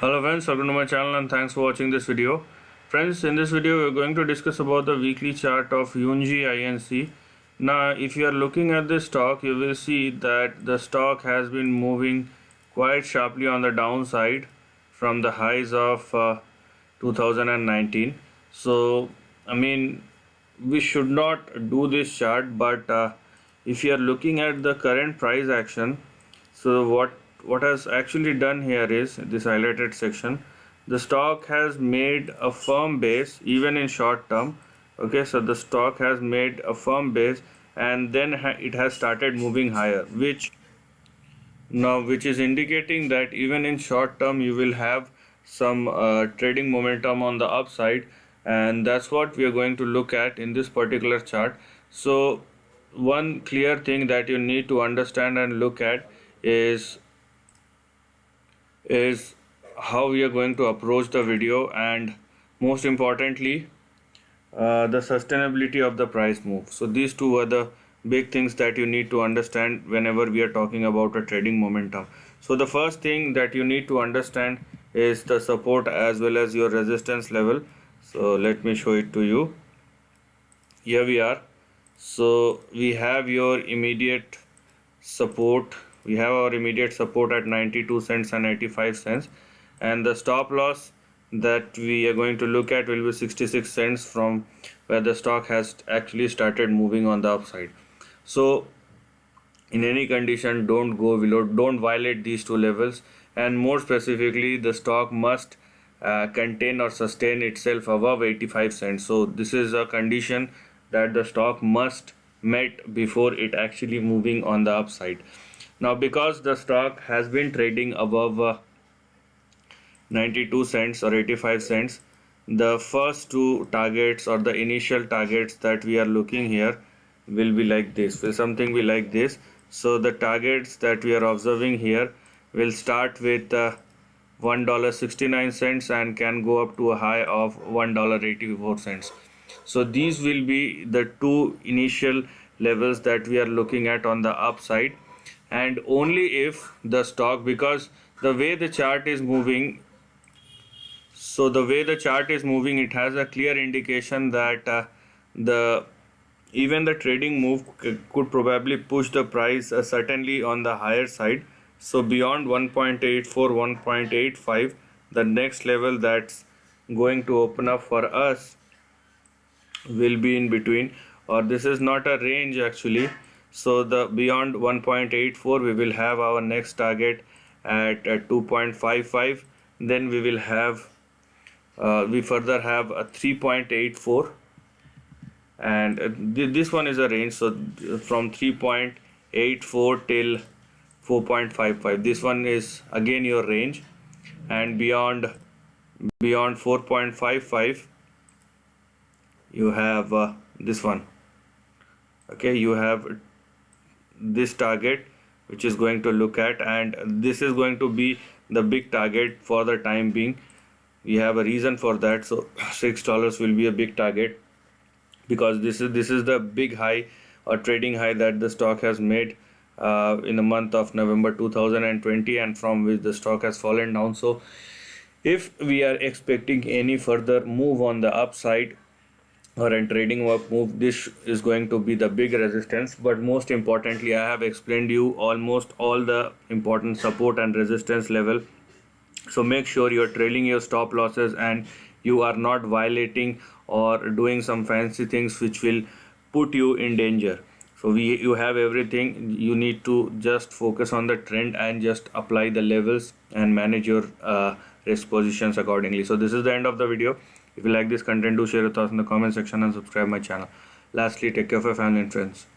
Hello friends, welcome to my channel and thanks for watching this video. Friends, in this video we are going to discuss about the weekly chart of YUNJI INC. Now if you are looking at this stock, you will see that the stock has been moving quite sharply on the downside from the highs of 2019. So we should not do this chart, but if you are looking at the current price action, so what has actually done here is this highlighted section. The stock has made a firm base even in short term. Okay, so the stock has made a firm base and then it has started moving higher, which is indicating that even in short term you will have some trading momentum on the upside, and that's what we are going to look at in this particular chart. So one clear thing that you need to understand and look at is how we are going to approach the video, and most importantly the sustainability of the price move. So these two are the big things that you need to understand whenever we are talking about a trading momentum. So the first thing that you need to understand is the support as well as your resistance level. So let me show it to you. Here we are. So we have your immediate support. We have our immediate support at 92 cents and 85 cents, and the stop loss that we are going to look at will be 66 cents from where the stock has actually started moving on the upside. So in any condition, don't go below, don't violate these two levels, and more specifically the stock must contain or sustain itself above 85 cents. So this is a condition that the stock must met before it actually moving on the upside. Now because the stock has been trading above 92 cents or 85 cents, the first two targets or the initial targets that we are looking here will be like this, something be like this. So the targets that we are observing here will start with $1.69 and can go up to a high of $1.84. So these will be the two initial levels that we are looking at on the upside, and only if the stock, because the way the chart is moving, it has a clear indication that even the trading move could probably push the price certainly on the higher side. So beyond 1.84, 1.85, the next level that's going to open up for us will be in between, or this is not a range actually. So the beyond 1.84 we will have our next target at 2.55. Then we will have we further have a 3.84, and this one is a range. So from 3.84 till 4.55, this one is again your range, and beyond 4.55 you have this one. Okay, you have this target which is going to look at, and this is going to be the big target for the time being. We have a reason for that. So $6 will be a big target because this is the big high or trading high that the stock has made in the month of November 2020, and from which the stock has fallen down. So if we are expecting any further move on the upside or a trading up move, this is going to be the big resistance. But most importantly, I have explained you almost all the important support and resistance level. So make sure you're trailing your stop losses and you are not violating or doing some fancy things which will put you in danger. So you have everything. You need to just focus on the trend and just apply the levels and manage your risk positions accordingly. So this is the end of the video. If you like this content, do share your thoughts in the comment section and subscribe my channel. Lastly, take care of your family and friends.